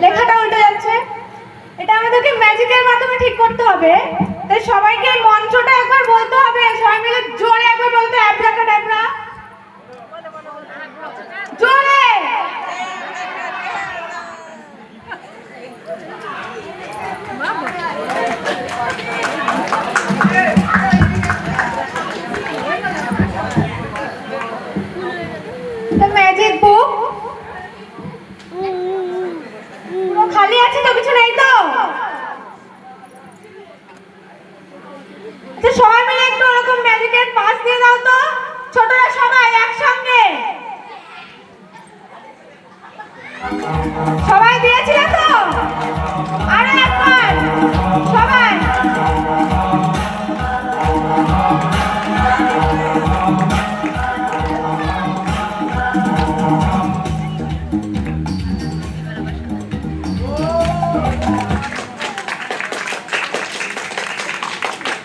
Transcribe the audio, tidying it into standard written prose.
লেখাটা উল্টে যাচ্ছে। এটা আমাদেরকে ম্যাজিকের মাধ্যমে ঠিক করতে হবে। তাই সবাইকে মন্ত্রটা একবার বলতে হবে। সবাই মিলে জোরে একবার বলতে, অ্যাব্রাকাডাব্রা জোরে। ম্যাজিক বুক পুরো খালি আছে তো, কিছু নেই তো? আচ্ছা সবাই মিলে একটু ওরকম ম্যাজিকের পাস দিয়ে দাও তো, ছোটরা সবাই একসঙ্গে। সবাই দিয়েছিলে তো? আরে একবার সবাই